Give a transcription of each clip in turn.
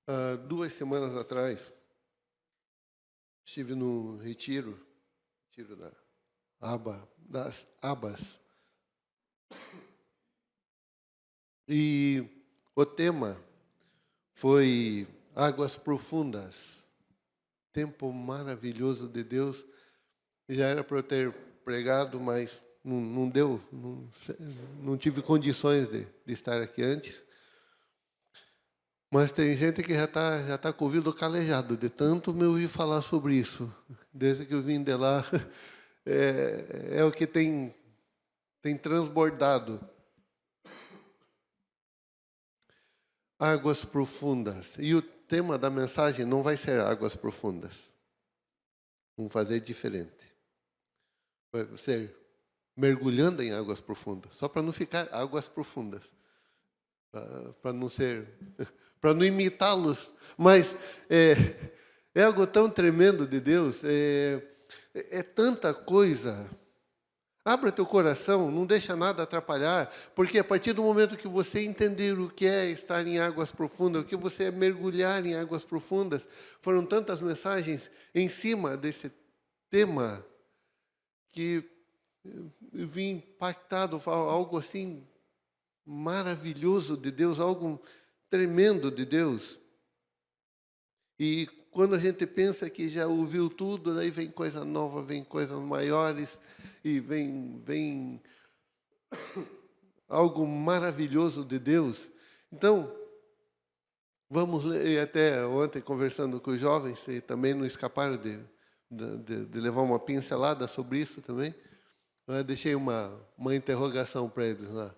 Há 2 semanas atrás, estive no retiro das Abas, e o tema foi Águas Profundas, tempo maravilhoso de Deus. Já era para eu ter pregado, mas não deu, não tive condições de estar aqui antes. Mas tem gente que já tá com o ouvido calejado, de tanto me ouvir falar sobre isso. Desde que eu vim de lá, é o que tem transbordado. Águas profundas. E o tema da mensagem não vai ser águas profundas. Vamos fazer diferente. Vai ser mergulhando em águas profundas. Só para não ficar águas profundas. Para não ser... para não imitá-los, mas é algo tão tremendo de Deus, é tanta coisa. Abra teu coração, não deixa nada atrapalhar, porque a partir do momento que você entender o que é estar em águas profundas, o que você é mergulhar em águas profundas, foram tantas mensagens em cima desse tema que eu vim impactado, algo assim maravilhoso de Deus, algo tremendo de Deus. E quando a gente pensa que já ouviu tudo, daí vem coisa nova, vem coisas maiores, e vem algo maravilhoso de Deus. Então, vamos ler, até ontem conversando com os jovens, e também não escaparam de levar uma pincelada sobre isso também. Eu deixei uma interrogação para eles lá.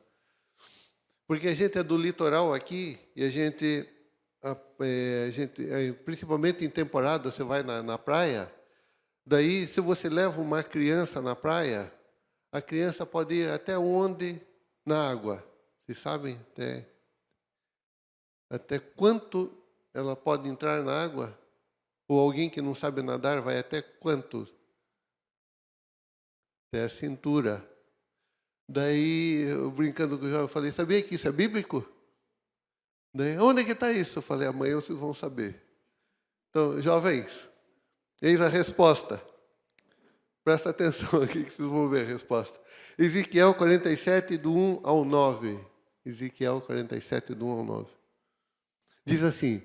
Porque a gente é do litoral aqui, e a gente principalmente em temporada, você vai na praia, daí se você leva uma criança na praia, a criança pode ir até onde? Na água. Vocês sabem até quanto ela pode entrar na água? Ou alguém que não sabe nadar vai até quanto? Até a cintura. Daí, eu brincando com o jovem, eu falei, sabia que isso é bíblico? Daí, onde é que está isso? Eu falei, amanhã vocês vão saber. Então, jovens, eis a resposta. Presta atenção aqui que vocês vão ver a resposta. Ezequiel 47, do 1 ao 9. Ezequiel 47, do 1 ao 9. Diz assim,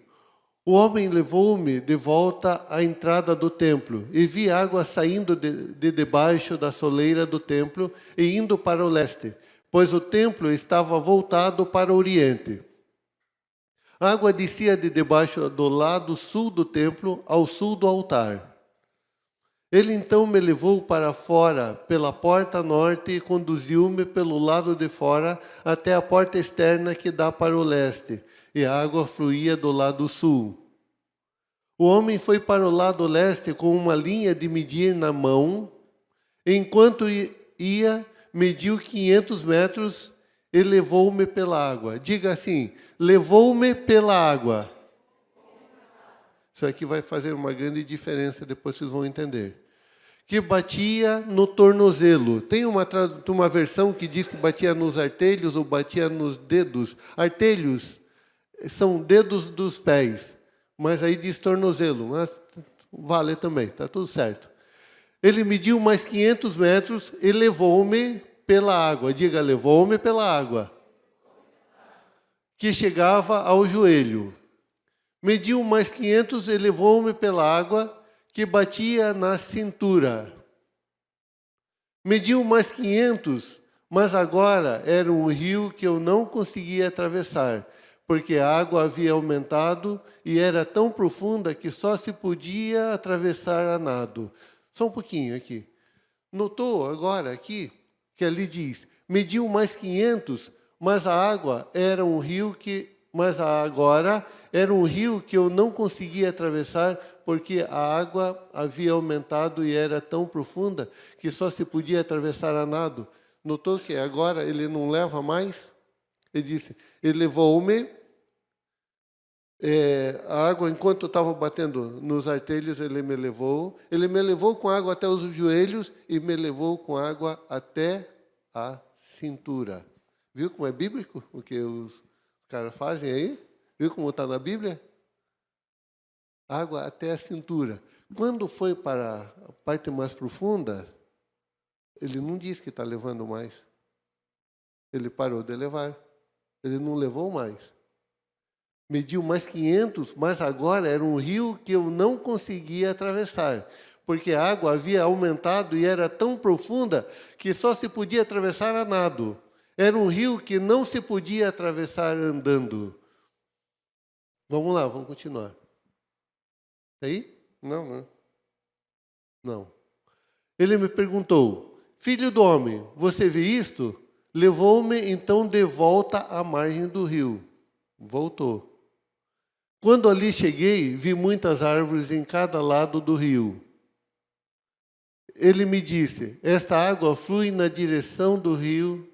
o homem levou-me de volta à entrada do templo, e vi água saindo de debaixo da soleira do templo e indo para o leste, pois o templo estava voltado para o oriente. A água descia de debaixo do lado sul do templo, ao sul do altar. Ele então me levou para fora, pela porta norte, e conduziu-me pelo lado de fora, até a porta externa que dá para o leste, e a água fluía do lado sul. O homem foi para o lado leste com uma linha de medir na mão. Enquanto ia, mediu 500 metros e levou-me pela água. Diga assim, levou-me pela água. Isso aqui vai fazer uma grande diferença, depois vocês vão entender. Que batia no tornozelo. Tem uma versão que diz que batia nos artelhos ou batia nos dedos. Artelhos são dedos dos pés. Mas aí diz tornozelo, mas vale também, está tudo certo. Ele mediu mais 500 metros e levou-me pela água. Diga, levou-me pela água. Que chegava ao joelho. Mediu mais 500 e levou-me pela água que batia na cintura. Mediu mais 500, mas agora era um rio que eu não conseguia atravessar, porque a água havia aumentado e era tão profunda que só se podia atravessar a nado. Só um pouquinho aqui. Notou agora aqui que ali diz, mediu mais 500, mas a água era um rio agora era um rio que eu não conseguia atravessar, porque a água havia aumentado e era tão profunda que só se podia atravessar a nado. Notou que agora ele não leva mais? Ele disse, ele levou-me, a água, enquanto eu estava batendo nos artelhos, ele me levou com água até os joelhos e me levou com água até a cintura. Viu como é bíblico o que os caras fazem aí? Viu como está na Bíblia? água até a cintura. Quando foi para a parte mais profunda, ele não disse que está levando mais. Ele parou de levar. Ele não levou mais. Mediu mais 500, mas agora era um rio que eu não conseguia atravessar, porque a água havia aumentado e era tão profunda que só se podia atravessar a nado. Era um rio que não se podia atravessar andando. Vamos lá, vamos continuar. Está aí? Não, não. Não. Ele me perguntou, filho do homem, você vê isto? Levou-me então de volta à margem do rio. Voltou. Quando ali cheguei, vi muitas árvores em cada lado do rio. Ele me disse, esta água flui na direção do rio,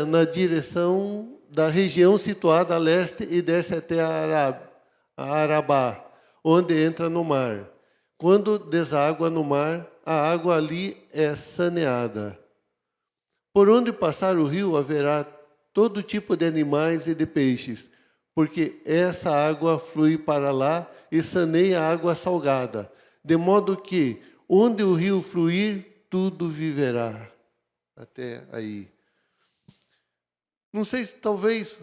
na direção da região situada a leste e desce até a Arabá, onde entra no mar. Quando deságua no mar, a água ali é saneada. Por onde passar o rio haverá todo tipo de animais e de peixes, porque essa água flui para lá e saneia a água salgada, de modo que, onde o rio fluir, tudo viverá. Até aí. Não sei se talvez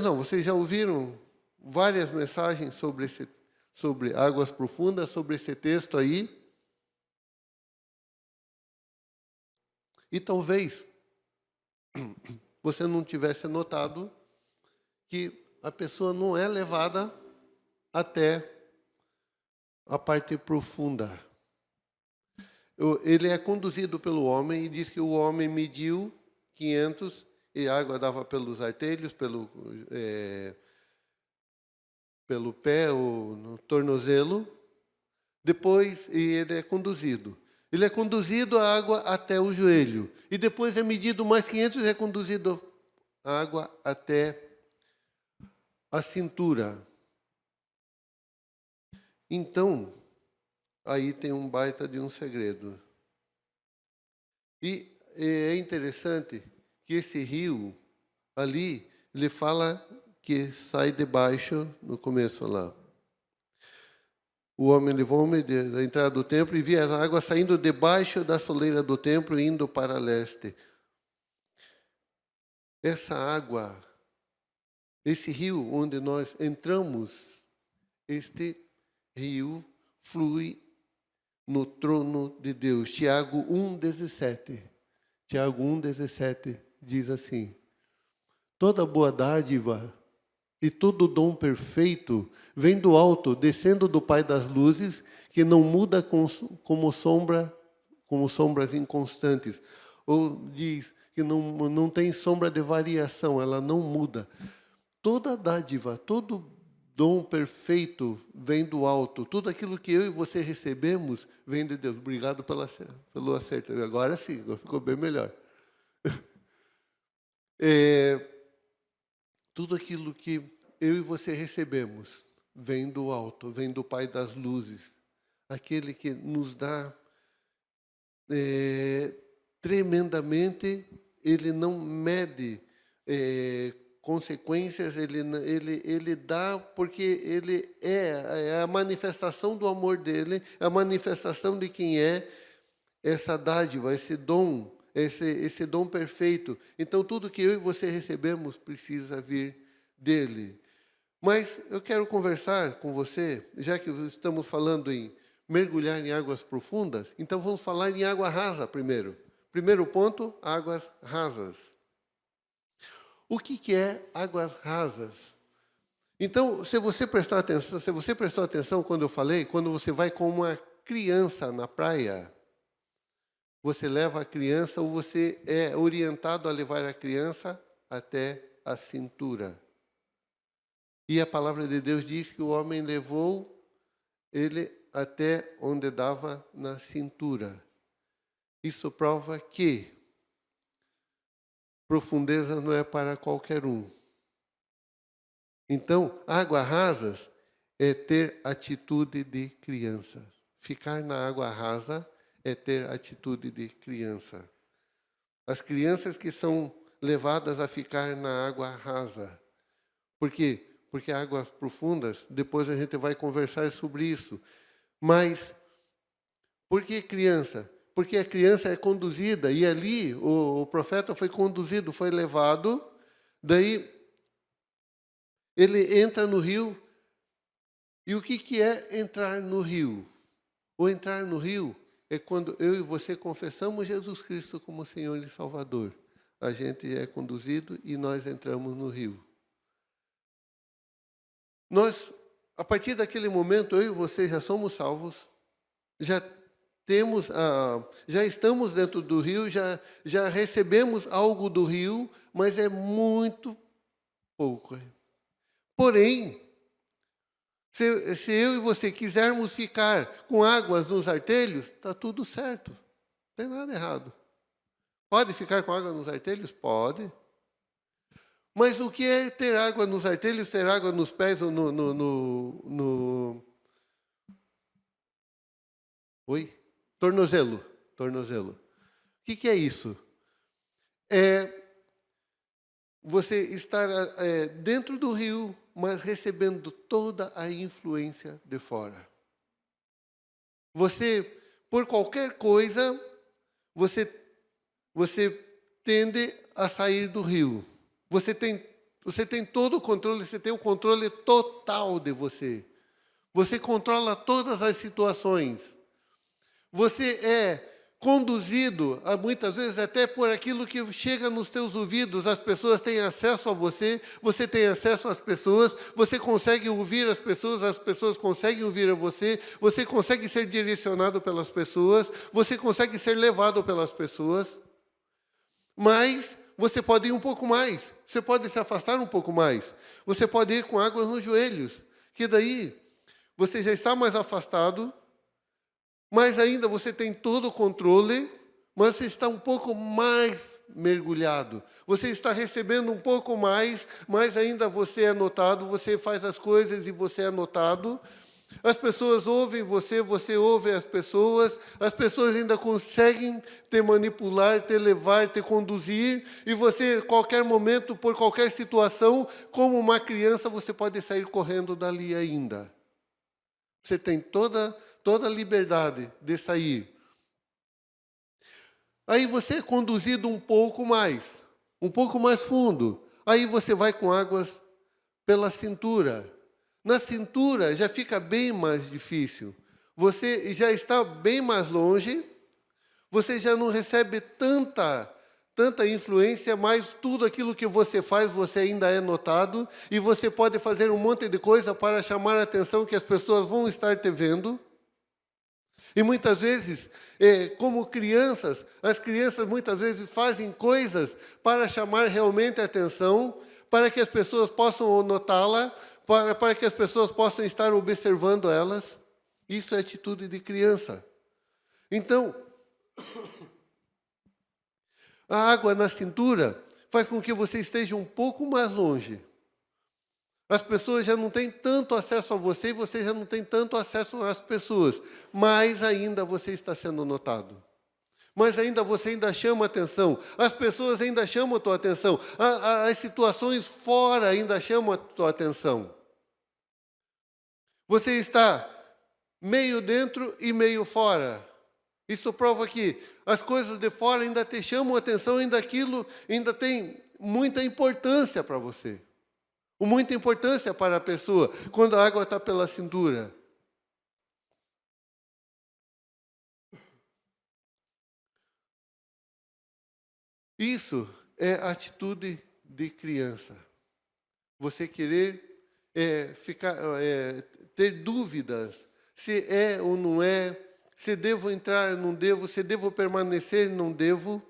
não, vocês já ouviram várias mensagens sobre águas profundas, sobre esse texto aí. E talvez você não tivesse notado que a pessoa não é levada até a parte profunda. Ele é conduzido pelo homem e diz que o homem mediu 500 e a água dava pelos artelhos, pelo pé ou no tornozelo. Depois ele é conduzido. Ele é conduzido a água até o joelho. E depois é medido mais 500 e é conduzido a água até a cintura. Então, aí tem um baita de um segredo. E é interessante que esse rio, ali, ele fala que sai debaixo, no começo lá. O homem levou-me da entrada do templo e via a água saindo debaixo da soleira do templo, indo para leste. Essa água, esse rio onde nós entramos, este rio flui no trono de Deus. Tiago 1,17. Tiago 1,17 diz assim: toda boa dádiva e todo dom perfeito vem do alto, descendo do Pai das luzes, que não muda como sombras inconstantes. Ou diz que não tem sombra de variação, ela não muda. Toda dádiva, todo dom perfeito vem do alto. Tudo aquilo que eu e você recebemos vem de Deus. Obrigado pelo acerto. Agora sim, agora ficou bem melhor. Tudo aquilo que eu e você recebemos vem do alto, vem do Pai das luzes. Aquele que nos dá tremendamente, ele não mede consequências, ele dá porque ele é a manifestação do amor dele, é a manifestação de quem é essa dádiva, esse dom, esse dom perfeito. Então, tudo que eu e você recebemos precisa vir dele. Mas eu quero conversar com você, já que estamos falando em mergulhar em águas profundas, então vamos falar em água rasa primeiro. Primeiro ponto, águas rasas. O que é águas rasas? Então, se você prestou atenção quando eu falei, quando você vai com uma criança na praia, você leva a criança ou você é orientado a levar a criança até a cintura. E a palavra de Deus diz que o homem levou ele até onde dava na cintura. Isso prova que profundeza não é para qualquer um. Então, águas rasas é ter atitude de criança. Ficar na água rasa é ter atitude de criança. As crianças que são levadas a ficar na água rasa. Por quê? porque águas profundas, depois a gente vai conversar sobre isso. Mas, por que criança? Porque a criança é conduzida, e ali o profeta foi conduzido, foi levado, daí ele entra no rio. E o que é entrar no rio? O entrar no rio é quando eu e você confessamos Jesus Cristo como Senhor e Salvador. A gente é conduzido e nós entramos no rio. Nós, a partir daquele momento, eu e você já somos salvos, já já estamos dentro do rio, já recebemos algo do rio, mas é muito pouco. Porém, se eu e você quisermos ficar com águas nos artelhos, está tudo certo. Não tem nada errado. Pode ficar com água nos artelhos? Pode. Mas o que é ter água nos artelhos, ter água nos pés ou Oi? Tornozelo. Tornozelo. O que é isso? É você estar dentro do rio, mas recebendo toda a influência de fora. Você, por qualquer coisa, você tende a sair do rio. Você tem todo o controle, você tem o controle total de você. Você controla todas as situações. Você é conduzido, muitas vezes, até por aquilo que chega nos teus ouvidos. As pessoas têm acesso a você, você tem acesso às pessoas, você consegue ouvir as pessoas conseguem ouvir a você, você consegue ser direcionado pelas pessoas, você consegue ser levado pelas pessoas. Mas você pode ir um pouco mais, você pode se afastar um pouco mais, você pode ir com águas nos joelhos, que daí você já está mais afastado, mas ainda você tem todo o controle, mas você está um pouco mais mergulhado. Você está recebendo um pouco mais, mas ainda você é notado, você faz as coisas e você é notado. As pessoas ouvem você, você ouve as pessoas ainda conseguem te manipular, te levar, te conduzir, e você, qualquer momento, por qualquer situação, como uma criança, você pode sair correndo dali ainda. Você tem toda a liberdade de sair. Aí você é conduzido um pouco mais fundo. Aí você vai com águas pela cintura. Na cintura já fica bem mais difícil. Você já está bem mais longe, você já não recebe tanta influência, mas tudo aquilo que você faz, você ainda é notado, e você pode fazer um monte de coisa para chamar a atenção que as pessoas vão estar te vendo. E muitas vezes, como crianças, as crianças muitas vezes fazem coisas para chamar realmente a atenção, para que as pessoas possam notá-la, para que as pessoas possam estar observando elas. Isso é atitude de criança. Então, a água na cintura faz com que você esteja um pouco mais longe. As pessoas já não têm tanto acesso a você e você já não tem tanto acesso às pessoas, mas ainda você está sendo notado. Mas ainda você ainda chama atenção. As pessoas ainda chamam a tua atenção. As situações fora ainda chamam a tua atenção. Você está meio dentro e meio fora. Isso prova que as coisas de fora ainda te chamam a atenção, ainda aquilo ainda tem muita importância para você. Muita importância para a pessoa, quando a água está pela cintura. Isso é atitude de criança. Você querer ter dúvidas se é ou não é, se devo entrar ou não devo, se devo permanecer ou não devo.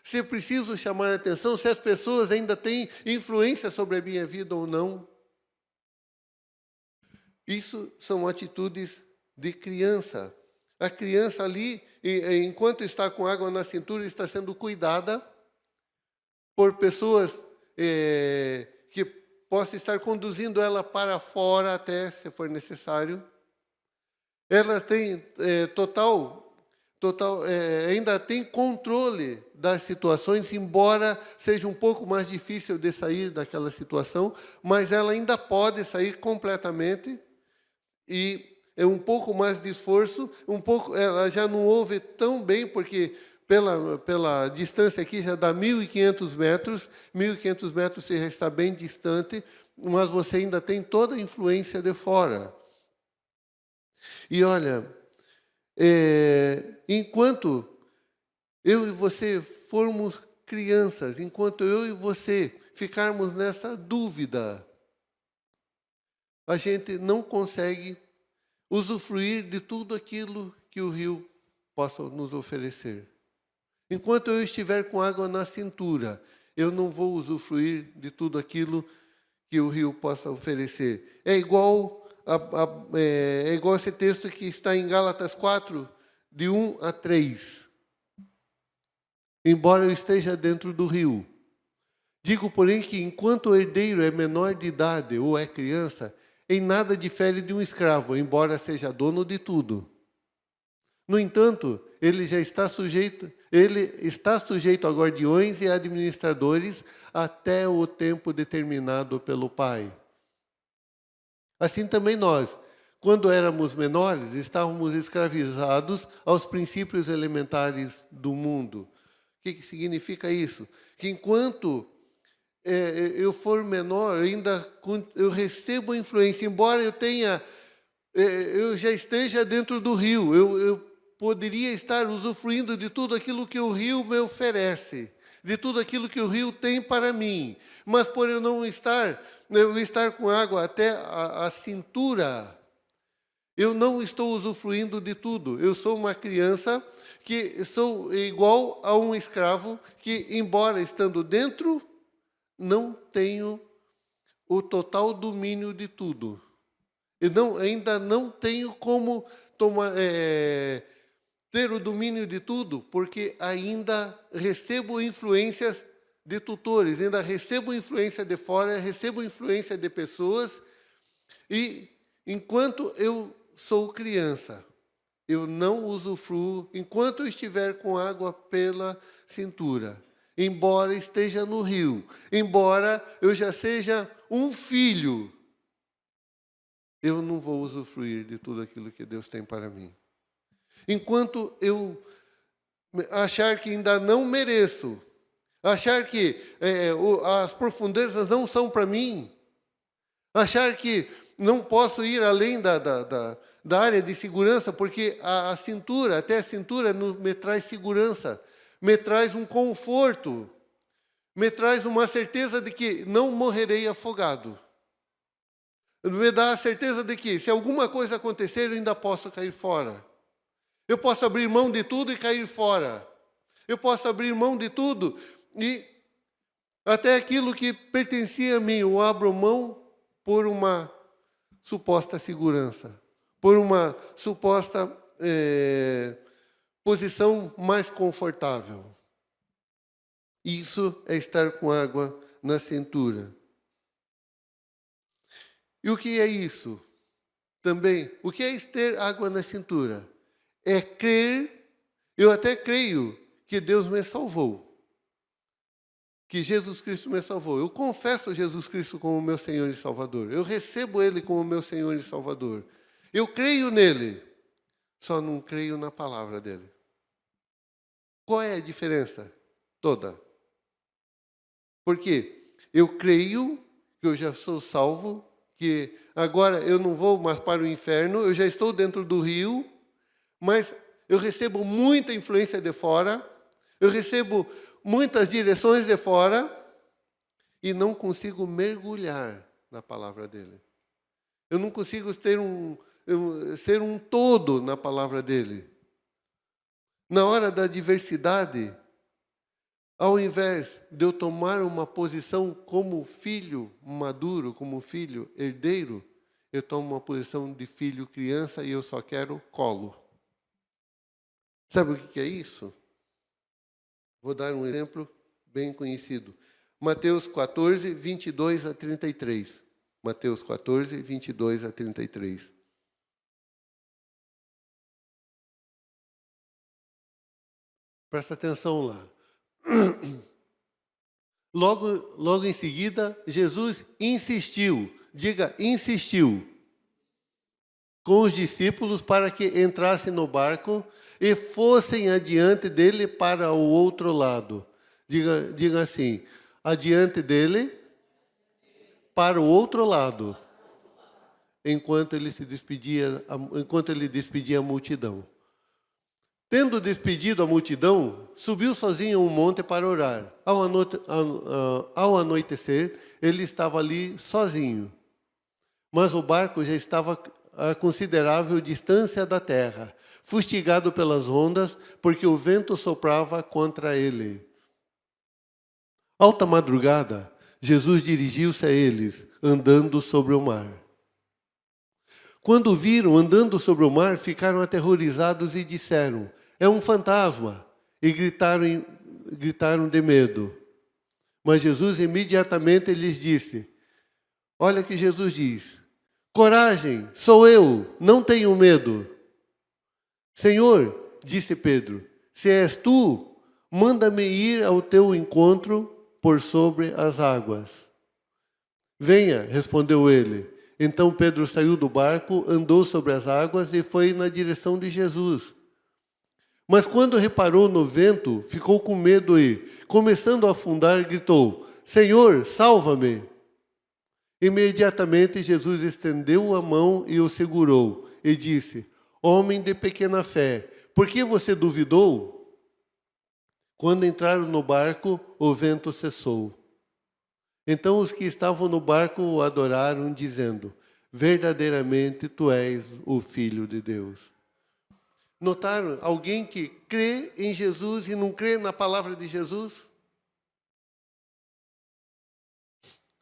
Se preciso chamar a atenção, se as pessoas ainda têm influência sobre a minha vida ou não. Isso são atitudes de criança. A criança ali, enquanto está com água na cintura, está sendo cuidada por pessoas que possam estar conduzindo ela para fora até, se for necessário. Ela tem total ainda tem controle das situações, embora seja um pouco mais difícil de sair daquela situação, mas ela ainda pode sair completamente, e é um pouco mais de esforço, ela já não ouve tão bem, porque pela distância aqui já dá 1.500 metros, 1.500 metros você já está bem distante, mas você ainda tem toda a influência de fora. E olha, enquanto eu e você formos crianças, enquanto eu e você ficarmos nessa dúvida, a gente não consegue usufruir de tudo aquilo que o rio possa nos oferecer. Enquanto eu estiver com água na cintura, eu não vou usufruir de tudo aquilo que o rio possa oferecer. É igual esse texto que está em Gálatas 4, de 1 a 3. Embora eu esteja dentro do rio. Digo, porém, que enquanto o herdeiro é menor de idade ou é criança, em nada difere de um escravo, embora seja dono de tudo. No entanto, ele está sujeito a guardiões e administradores até o tempo determinado pelo Pai. Assim também nós, quando éramos menores, estávamos escravizados aos princípios elementares do mundo. O que significa isso? Que enquanto eu for menor, eu recebo a influência, embora eu já esteja dentro do rio, eu poderia estar usufruindo de tudo aquilo que o rio me oferece, de tudo aquilo que o rio tem para mim, mas por eu estar com água até a cintura, eu não estou usufruindo de tudo. Eu sou uma criança que sou igual a um escravo que, embora estando dentro, não tenho o total domínio de tudo. Ainda não tenho como ter o domínio de tudo, porque ainda recebo influências de tutores, ainda recebo influência de fora, recebo influência de pessoas, e enquanto eu sou criança, eu não usufruo, enquanto eu estiver com água pela cintura, embora esteja no rio, embora eu já seja um filho, eu não vou usufruir de tudo aquilo que Deus tem para mim. Enquanto eu achar que ainda não mereço, achar que as profundezas não são para mim, achar que não posso ir além da área de segurança, porque a cintura, até a cintura, me traz segurança, me traz um conforto, me traz uma certeza de que não morrerei afogado. Me dá a certeza de que, se alguma coisa acontecer, eu ainda posso cair fora. Eu posso abrir mão de tudo e cair fora. Eu posso abrir mão de tudo e até aquilo que pertencia a mim, eu abro mão por uma suposta segurança, por uma suposta posição mais confortável. Isso é estar com água na cintura. E o que é isso? Também, o que é ter água na cintura? É crer, eu até creio que Deus me salvou, que Jesus Cristo me salvou. Eu confesso Jesus Cristo como meu Senhor e Salvador. Eu recebo Ele como meu Senhor e Salvador. Eu creio nele, só não creio na palavra dele. Qual é a diferença? Toda. Porque eu creio que eu já sou salvo, que agora eu não vou mais para o inferno, eu já estou dentro do rio, mas eu recebo muita influência de fora, eu recebo muitas direções de fora e não consigo mergulhar na palavra dele. Eu não consigo ser um todo na palavra dele. Na hora da adversidade, ao invés de eu tomar uma posição como filho maduro, como filho herdeiro, eu tomo uma posição de filho criança e eu só quero colo. Sabe o que é isso? Vou dar um exemplo bem conhecido. Mateus 14, 22 a 33. Mateus 14, 22 a 33. Presta atenção lá. Logo em seguida, Jesus insistiu, diga, insistiu, com os discípulos para que entrassem no barco e fossem adiante dele para o outro lado. Diga assim, adiante dele para o outro lado, enquanto ele despedia a multidão. Tendo despedido a multidão, subiu sozinho a um monte para orar. Ao anoitecer, ele estava ali sozinho. Mas o barco já estava a considerável distância da terra, fustigado pelas ondas, porque o vento soprava contra ele. Alta madrugada, Jesus dirigiu-se a eles, andando sobre o mar. Quando o viram andando sobre o mar, ficaram aterrorizados e disseram, é um fantasma, e gritaram de medo. Mas Jesus imediatamente lhes disse, olha que Jesus diz, coragem, sou eu, não tenho medo. Senhor, disse Pedro, se és tu, manda-me ir ao teu encontro por sobre as águas. Venha, respondeu ele. Então Pedro saiu do barco, andou sobre as águas e foi na direção de Jesus. Mas quando reparou no vento, ficou com medo e, começando a afundar, gritou, Senhor, salva-me! Imediatamente Jesus estendeu a mão e o segurou e disse, homem de pequena fé, por que você duvidou? Quando entraram no barco, o vento cessou. Então os que estavam no barco o adoraram, dizendo, verdadeiramente tu és o Filho de Deus. Notaram alguém que crê em Jesus e não crê na palavra de Jesus?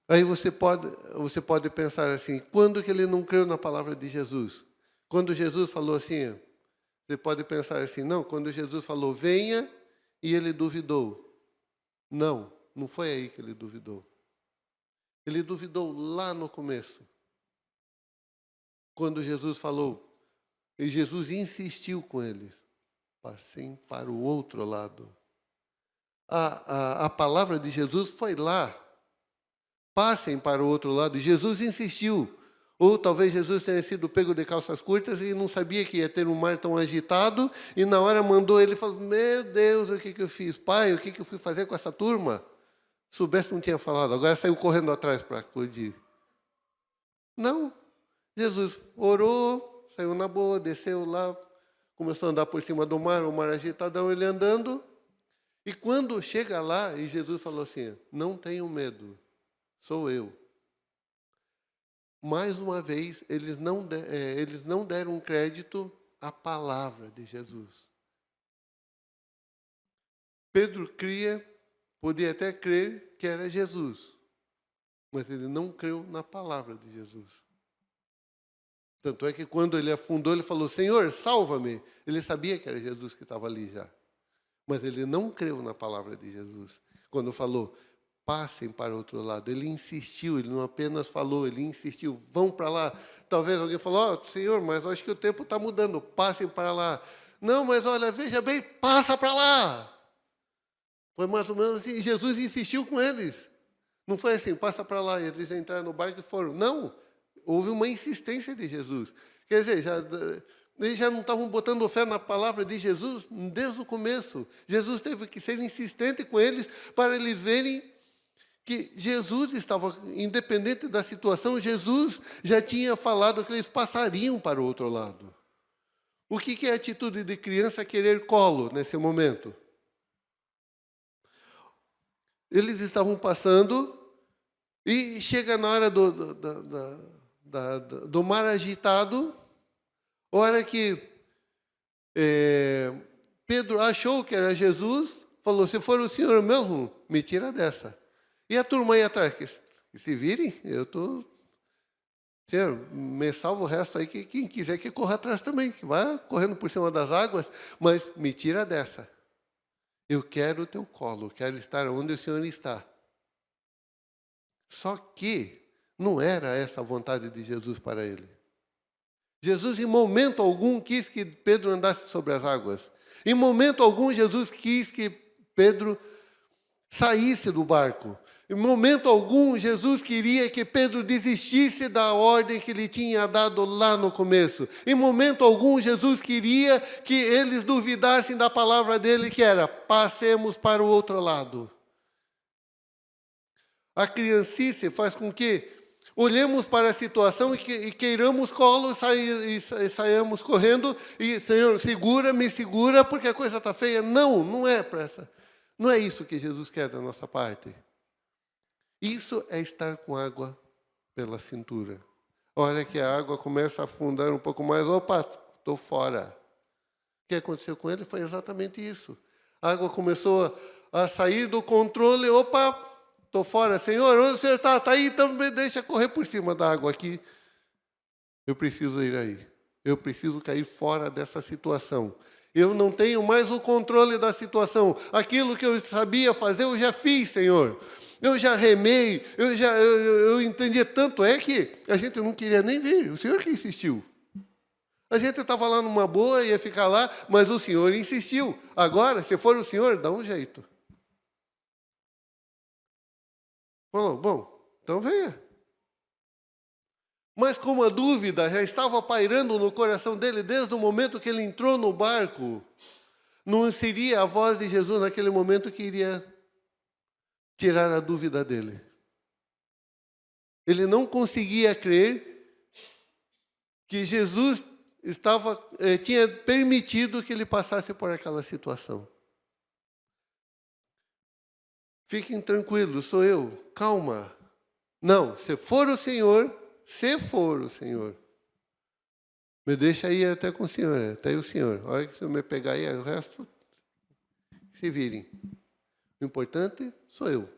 Aí você pode pensar assim, quando que ele não creu na palavra de Jesus? Quando Jesus falou assim, você pode pensar assim, não, quando Jesus falou, venha, e ele duvidou. Não, não foi aí que ele duvidou. Ele duvidou lá no começo. Quando Jesus falou, e Jesus insistiu com eles, passem para o outro lado. A palavra de Jesus foi lá, passem para o outro lado. E Jesus insistiu. Ou talvez Jesus tenha sido pego de calças curtas e não sabia que ia ter um mar tão agitado. E na hora mandou ele e falou, meu Deus, o que eu fiz? Pai, o que eu fui fazer com essa turma? Soubesse, não tinha falado. Agora saiu correndo atrás para acudir. Não. Jesus orou, saiu na boa, desceu lá, começou a andar por cima do mar, o mar agitadão, ele andando. E quando chega lá, e Jesus falou assim, não tenham medo. Sou eu. Mais uma vez, eles não deram crédito à palavra de Jesus. Pedro podia até crer que era Jesus, mas ele não creu na palavra de Jesus. Tanto é que quando ele afundou, ele falou, Senhor, salva-me. Ele sabia que era Jesus que estava ali já, mas ele não creu na palavra de Jesus. Quando falou, passem para o outro lado. Ele insistiu, ele não apenas falou, ele insistiu, vão para lá. Talvez alguém falou, Senhor, mas eu acho que o tempo está mudando, passem para lá. Não, mas olha, veja bem, passa para lá. Foi mais ou menos assim, Jesus insistiu com eles. Não foi assim, passa para lá, e eles entraram no barco e foram. Não, houve uma insistência de Jesus. Quer dizer, eles já não estavam botando fé na palavra de Jesus desde o começo. Jesus teve que ser insistente com eles para eles verem que Jesus estava, independente da situação, Jesus já tinha falado que eles passariam para o outro lado. O que é a atitude de criança querer colo nesse momento? Eles estavam passando e chega na hora do mar agitado, hora que Pedro achou que era Jesus, falou, se for o Senhor mesmo, me tira dessa. E a turma aí atrás, que se virem, eu estou... Senhor, me salva o resto aí, que quem quiser que corra atrás também, que vai correndo por cima das águas, mas me tira dessa. Eu quero o teu colo, quero estar onde o Senhor está. Só que não era essa a vontade de Jesus para ele. Jesus, em momento algum, quis que Pedro andasse sobre as águas. Em momento algum, Jesus quis que Pedro saísse do barco. Em momento algum, Jesus queria que Pedro desistisse da ordem que ele tinha dado lá no começo. Em momento algum, Jesus queria que eles duvidassem da palavra dele, que era: passemos para o outro lado. A criancice faz com que olhemos para a situação e queiramos colo e saiamos correndo e: Senhor, me segura, porque a coisa está feia. Não, não é para essa. Não é isso que Jesus quer da nossa parte. Isso é estar com água pela cintura. A hora que a água começa a afundar um pouco mais, opa, estou fora. O que aconteceu com ele foi exatamente isso. A água começou a sair do controle, opa, estou fora. Senhor, onde o Senhor está? Está aí, então me deixa correr por cima da água aqui. Eu preciso ir aí. Eu preciso cair fora dessa situação. Eu não tenho mais o controle da situação. Aquilo que eu sabia fazer, eu já fiz, Senhor. Eu já remei, eu entendi. Tanto é que a gente não queria nem ver. O Senhor que insistiu. A gente estava lá numa boa, ia ficar lá, mas o Senhor insistiu. Agora, se for o Senhor, dá um jeito. Falou, bom, então venha. Mas como a dúvida já estava pairando no coração dele desde o momento que ele entrou no barco, não seria a voz de Jesus naquele momento que iria tirar a dúvida dele. Ele não conseguia crer que Jesus tinha permitido que ele passasse por aquela situação. Fiquem tranquilos, sou eu. Calma. Não, se for o Senhor, me deixa ir até com o Senhor, até o Senhor. A hora que o Senhor me pegar aí, o resto, se virem. O importante sou eu.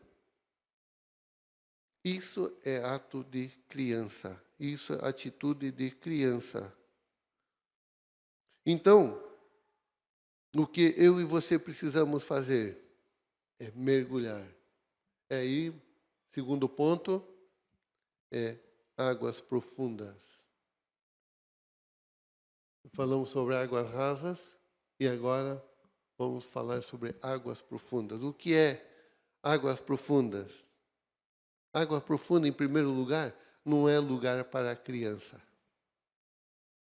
Isso é ato de criança. Isso é atitude de criança. Então, o que eu e você precisamos fazer é mergulhar. É ir, segundo ponto, é águas profundas. Falamos sobre águas rasas e agora vamos falar sobre águas profundas. O que é águas profundas? Água profunda, em primeiro lugar, não é lugar para a criança.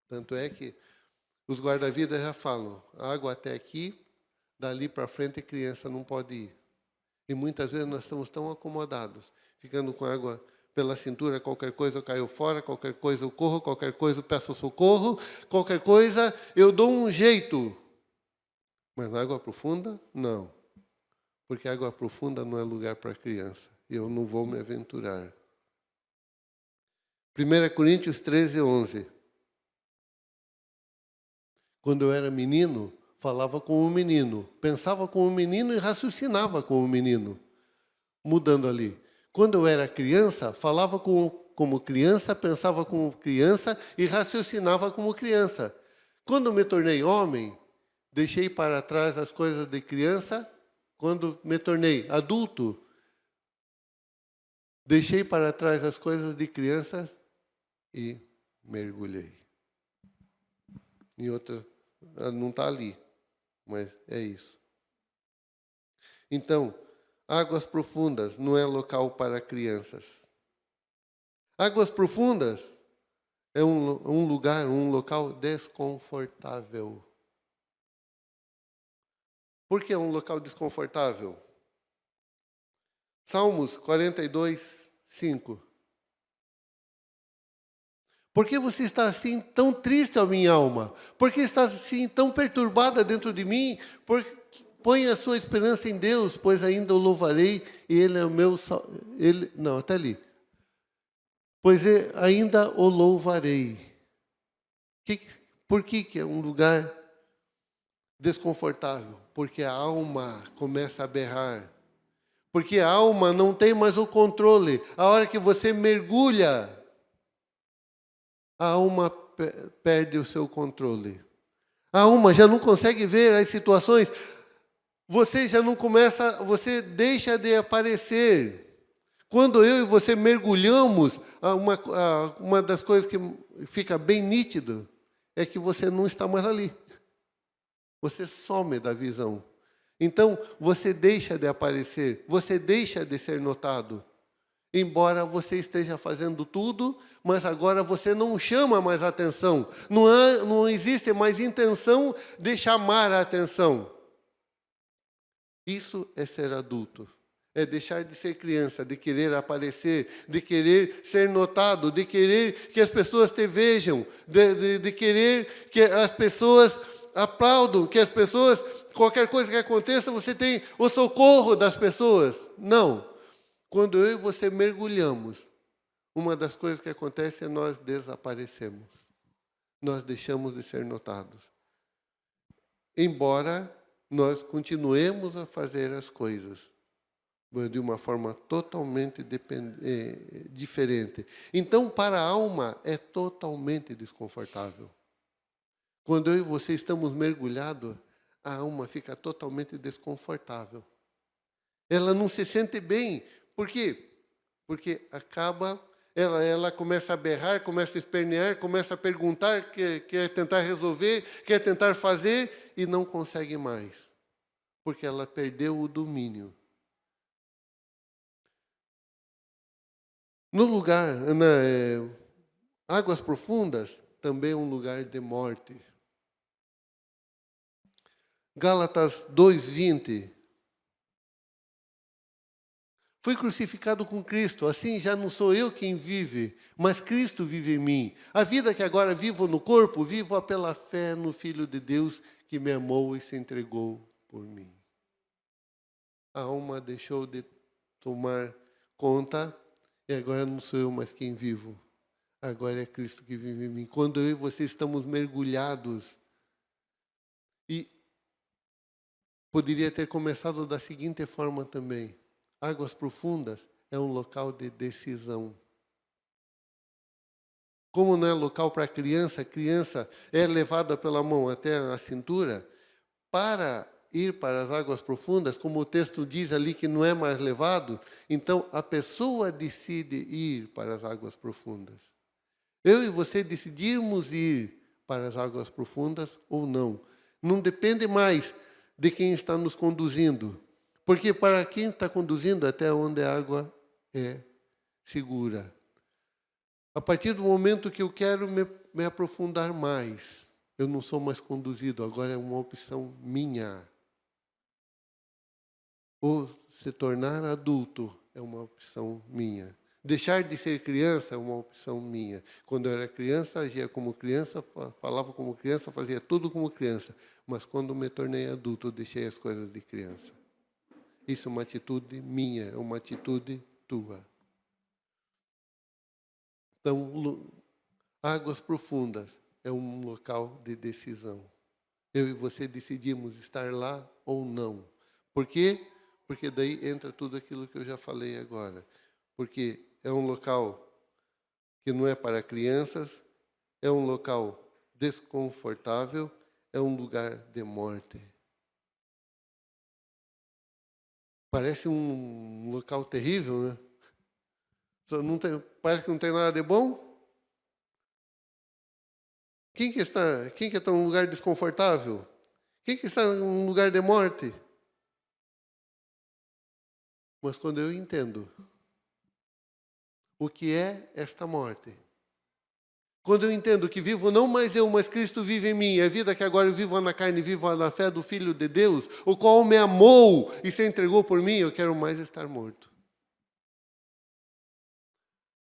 Tanto é que os guarda-vidas já falam: a água até aqui, dali para frente a criança não pode ir. E muitas vezes nós estamos tão acomodados, ficando com água pela cintura, qualquer coisa eu caio fora, qualquer coisa eu corro, qualquer coisa eu peço socorro, qualquer coisa eu dou um jeito. Mas na água profunda, não. Porque água profunda não é lugar para criança. Eu não vou me aventurar. 1 Coríntios 13, 11. Quando eu era menino, falava como um menino, pensava como um menino e raciocinava como um menino. Mudando ali. Quando eu era criança, falava como criança, pensava como criança e raciocinava como criança. Quando me tornei homem, deixei para trás as coisas de criança. Quando me tornei adulto, deixei para trás as coisas de criança e mergulhei. Em outra, não está ali, mas é isso. Então, águas profundas não é local para crianças. Águas profundas é um lugar, um local desconfortável. Por que é um local desconfortável? Salmos 42, 5. Por que você está assim tão triste, ó minha alma? Por que está assim tão perturbada dentro de mim? Põe a sua esperança em Deus, pois ainda o louvarei, e Ele é o meu... Não, até ali. Pois ainda o louvarei. Por que é um lugar desconfortável? Porque a alma começa a berrar. Porque a alma não tem mais o controle. A hora que você mergulha, a alma perde o seu controle. A alma já não consegue ver as situações. Você já não começa, você deixa de aparecer. Quando eu e você mergulhamos, uma das coisas que fica bem nítido é que você não está mais ali. Você some da visão. Então, você deixa de aparecer, você deixa de ser notado. Embora você esteja fazendo tudo, mas agora você não chama mais atenção. Não existe mais intenção de chamar a atenção. Isso é ser adulto. É deixar de ser criança, de querer aparecer, de querer ser notado, de querer que as pessoas te vejam, de querer que as pessoas aplaudam, que as pessoas, qualquer coisa que aconteça, você tem o socorro das pessoas. Não. Quando eu e você mergulhamos, uma das coisas que acontece é nós desaparecemos. Nós deixamos de ser notados. Embora nós continuemos a fazer as coisas de uma forma totalmente diferente. Então, para a alma, é totalmente desconfortável. Quando eu e você estamos mergulhados, a alma fica totalmente desconfortável. Ela não se sente bem. Por quê? Porque ela começa a berrar, começa a espernear, começa a perguntar, quer tentar resolver, quer tentar fazer e não consegue mais. Porque ela perdeu o domínio. No lugar, águas profundas, também é um lugar de morte. Gálatas 2:20. Fui crucificado com Cristo, assim já não sou eu quem vive, mas Cristo vive em mim. A vida que agora vivo no corpo, vivo pela fé no Filho de Deus que me amou e se entregou por mim. A alma deixou de tomar conta e agora não sou eu mais quem vivo. Agora é Cristo que vive em mim. Quando eu e você estamos mergulhados, e poderia ter começado da seguinte forma também. Águas profundas é um local de decisão. Como não é local para criança é levada pela mão até a cintura. Para ir para as águas profundas, como o texto diz ali que não é mais levado, então a pessoa decide ir para as águas profundas. Eu e você decidimos ir para as águas profundas ou não. Não depende mais de quem está nos conduzindo. Porque para quem está conduzindo até onde a água é segura. A partir do momento que eu quero me aprofundar mais, eu não sou mais conduzido, agora é uma opção minha. Ou se tornar adulto é uma opção minha. Deixar de ser criança é uma opção minha. Quando eu era criança, agia como criança, falava como criança, fazia tudo como criança. Mas quando me tornei adulto, eu deixei as coisas de criança. Isso é uma atitude minha, é uma atitude tua. Então, águas profundas é um local de decisão. Eu e você decidimos estar lá ou não. Por quê? Porque daí entra tudo aquilo que eu já falei agora. Porque é um local que não é para crianças, é um local desconfortável, é um lugar de morte. Parece um local terrível, né? Parece que não tem nada de bom. Quem que está num lugar desconfortável? Quem que está num lugar de morte? Mas quando eu entendo o que é esta morte, quando eu entendo que vivo não mais eu, mas Cristo vive em mim, a vida que agora eu vivo na carne, vivo na fé do Filho de Deus, o qual me amou e se entregou por mim, eu quero mais estar morto.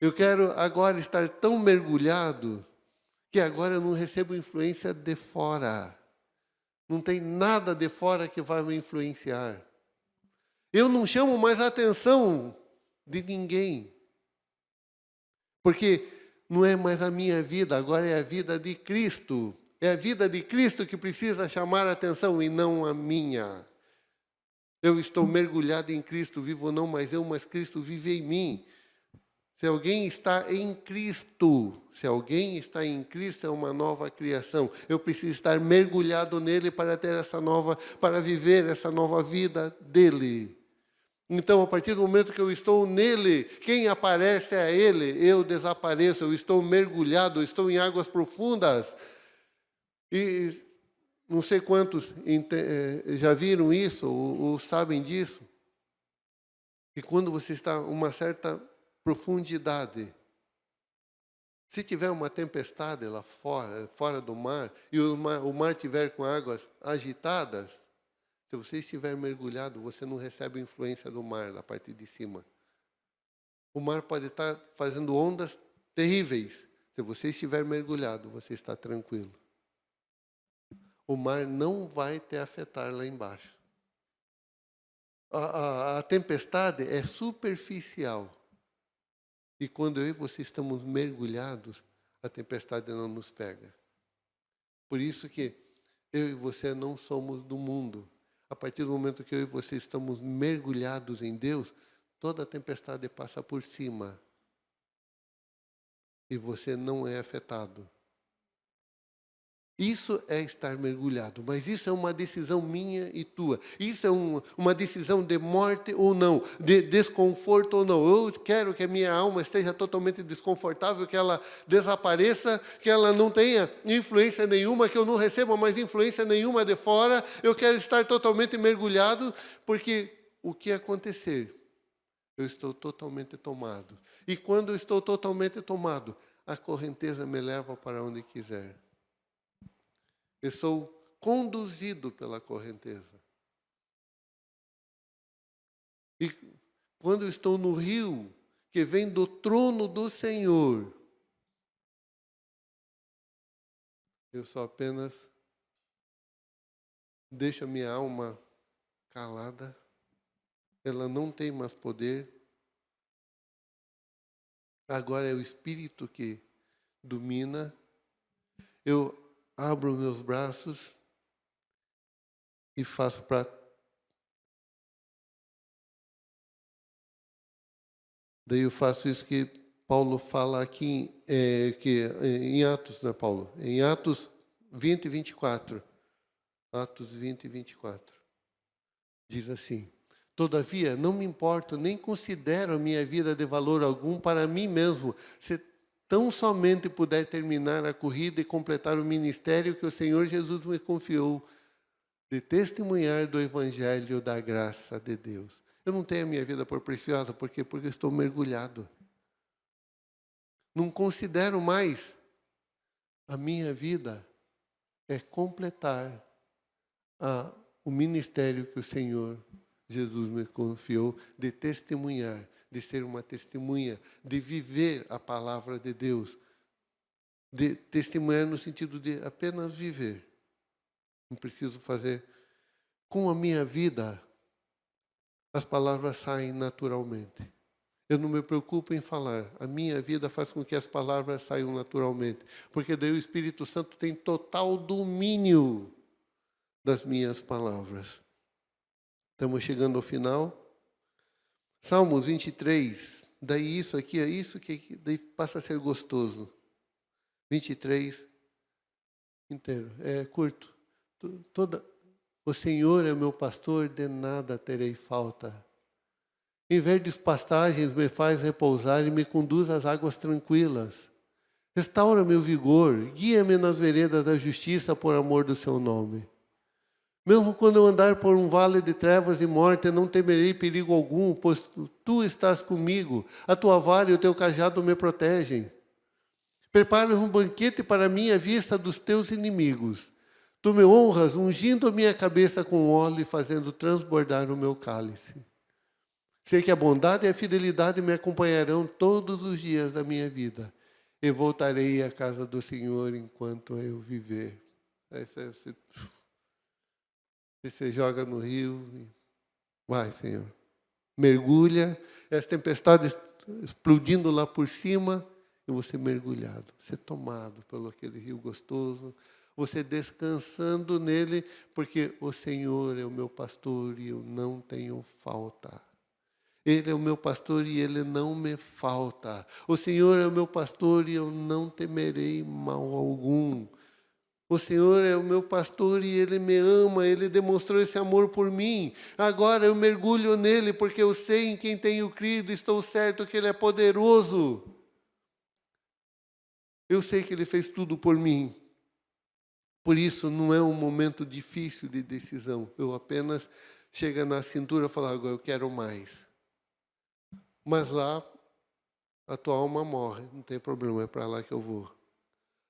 Eu quero agora estar tão mergulhado que agora eu não recebo influência de fora. Não tem nada de fora que vai me influenciar. Eu não chamo mais a atenção de ninguém. Porque não é mais a minha vida, agora é a vida de Cristo. É a vida de Cristo que precisa chamar a atenção e não a minha. Eu estou mergulhado em Cristo, vivo não mais eu, mas Cristo vive em mim. Se alguém está em Cristo, é uma nova criação. Eu preciso estar mergulhado nele para para viver essa nova vida dele. Então, a partir do momento que eu estou nele, quem aparece é ele, eu desapareço, eu estou mergulhado, eu estou em águas profundas. E não sei quantos já viram isso ou sabem disso, que quando você está a uma certa profundidade, se tiver uma tempestade lá fora do mar, e o mar estiver com águas agitadas, se você estiver mergulhado, você não recebe a influência do mar da parte de cima. O mar pode estar fazendo ondas terríveis. Se você estiver mergulhado, você está tranquilo. O mar não vai te afetar lá embaixo. A tempestade é superficial. E quando eu e você estamos mergulhados, a tempestade não nos pega. Por isso que eu e você não somos do mundo. A partir do momento que eu e você estamos mergulhados em Deus, toda a tempestade passa por cima. E você não é afetado. Isso é estar mergulhado, mas isso é uma decisão minha e tua. Isso é uma decisão de morte ou não, de desconforto ou não. Eu quero que a minha alma esteja totalmente desconfortável, que ela desapareça, que ela não tenha influência nenhuma, que eu não receba mais influência nenhuma de fora. Eu quero estar totalmente mergulhado, porque o que acontecer, eu estou totalmente tomado. E quando eu estou totalmente tomado, a correnteza me leva para onde quiser. Eu sou conduzido pela correnteza. E quando eu estou no rio, que vem do trono do Senhor, eu só apenas deixo a minha alma calada. Ela não tem mais poder. Agora é o Espírito que domina. Eu abro meus braços e faço para... Daí eu faço isso que Paulo fala aqui, em Atos, não é Paulo? Em Atos 20 e 24. Atos 20 e 24. Diz assim: todavia, não me importo, nem considero a minha vida de valor algum para mim mesmo, se tão somente puder terminar a corrida e completar o ministério que o Senhor Jesus me confiou, de testemunhar do Evangelho da graça de Deus. Eu não tenho a minha vida por preciosa, por quê? Porque estou mergulhado. Não considero mais a minha vida é completar o ministério que o Senhor Jesus me confiou, de testemunhar, de ser uma testemunha, de viver a palavra de Deus, de testemunhar no sentido de apenas viver. Não preciso fazer. Com a minha vida, as palavras saem naturalmente. Eu não me preocupo em falar. A minha vida faz com que as palavras saiam naturalmente. Porque daí o Espírito Santo tem total domínio das minhas palavras. Estamos chegando ao final. Salmos 23. Daí isso aqui é isso que daí passa a ser gostoso. 23 inteiro. É curto. O Senhor é meu pastor, de nada terei falta. Em verdes pastagens me faz repousar e me conduz às águas tranquilas. Restaura meu vigor, guia-me nas veredas da justiça por amor do seu nome. Mesmo quando eu andar por um vale de trevas e morte, não temerei perigo algum, pois tu estás comigo, a tua vara e o teu cajado me protegem. Preparas um banquete para mim à vista dos teus inimigos. Tu me honras, ungindo a minha cabeça com óleo e fazendo transbordar o meu cálice. Sei que a bondade e a fidelidade me acompanharão todos os dias da minha vida. E voltarei à casa do Senhor enquanto eu viver. Aí você joga no rio. Vai, Senhor. Mergulha. As tempestades explodindo lá por cima. E você mergulhado. Você tomado pelo aquele rio gostoso. Você descansando nele. Porque o Senhor é o meu pastor e eu não tenho falta. Ele é o meu pastor e Ele não me falta. O Senhor é o meu pastor e eu não temerei mal algum. O Senhor é o meu pastor e Ele me ama, Ele demonstrou esse amor por mim. Agora eu mergulho nele porque eu sei em quem tenho crido, estou certo que Ele é poderoso. Eu sei que Ele fez tudo por mim. Por isso, não é um momento difícil de decisão. Eu apenas chego na cintura e falo, agora eu quero mais. Mas lá, a tua alma morre, não tem problema, é para lá que eu vou.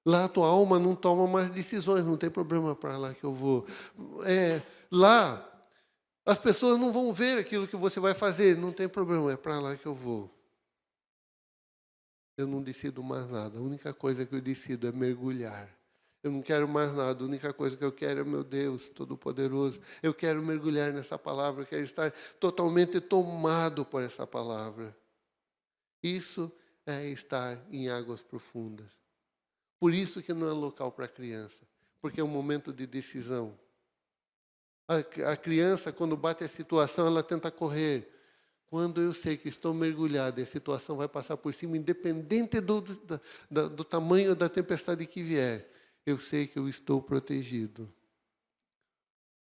Lá a tua alma não toma mais decisões, não tem problema, é para lá que eu vou. Lá, as pessoas não vão ver aquilo que você vai fazer, não tem problema, é para lá que eu vou. Eu não decido mais nada, a única coisa que eu decido é mergulhar. Eu não quero mais nada, a única coisa que eu quero é meu Deus Todo-Poderoso. Eu quero mergulhar nessa palavra, eu quero estar totalmente tomado por essa palavra. Isso é estar em águas profundas. Por isso que não é local para criança, porque é um momento de decisão. A criança, quando bate a situação, ela tenta correr. Quando eu sei que estou mergulhado, a situação vai passar por cima, independente do tamanho da tempestade que vier, eu sei que eu estou protegido.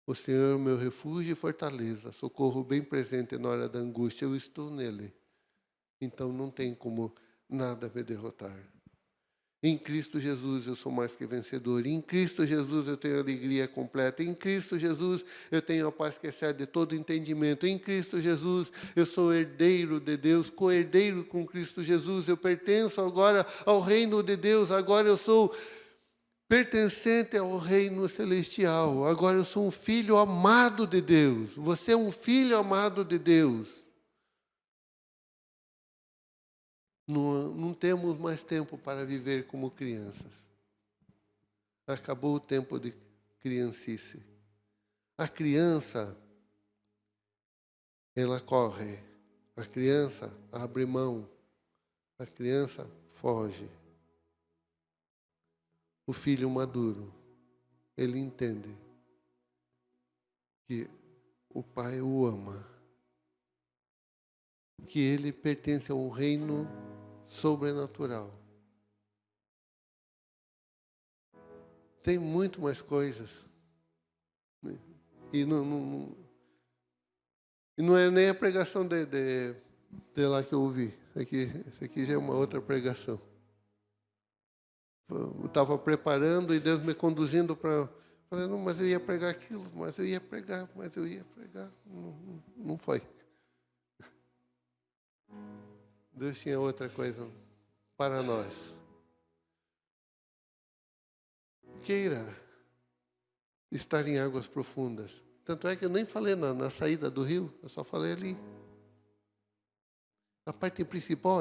O Senhor é o meu refúgio e fortaleza, socorro bem presente na hora da angústia, eu estou nele. Então não tem como nada me derrotar. Em Cristo Jesus eu sou mais que vencedor. Em Cristo Jesus eu tenho alegria completa. Em Cristo Jesus eu tenho a paz que excede todo entendimento. Em Cristo Jesus eu sou herdeiro de Deus, co-herdeiro com Cristo Jesus. Eu pertenço agora ao reino de Deus. Agora eu sou pertencente ao reino celestial. Agora eu sou um filho amado de Deus. Você é um filho amado de Deus. Não temos mais tempo para viver como crianças. Acabou o tempo de criancice. A criança, ela corre. A criança abre mão. A criança foge. O filho maduro, ele entende que o pai o ama. Que ele pertence a um reino sobrenatural. Tem muito mais coisas. E não é nem a pregação de lá que eu ouvi. Isso aqui já é uma outra pregação. Eu estava preparando e Deus me conduzindo para... Falei, não, mas eu ia pregar aquilo, mas eu ia pregar. Não foi. Deus tinha outra coisa para nós. Queira estar em águas profundas. Tanto é que eu nem falei na saída do rio, eu só falei ali. A parte principal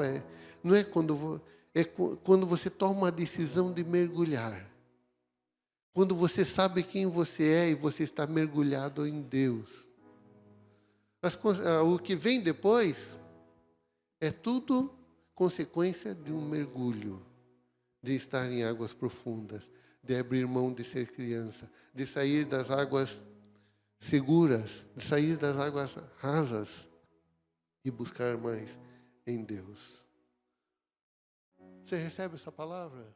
não é quando você toma uma decisão de mergulhar. Quando você sabe quem você é e você está mergulhado em Deus. O que vem depois é tudo consequência de um mergulho, de estar em águas profundas, de abrir mão de ser criança, de sair das águas seguras, de sair das águas rasas e buscar mais em Deus. Você recebe essa palavra?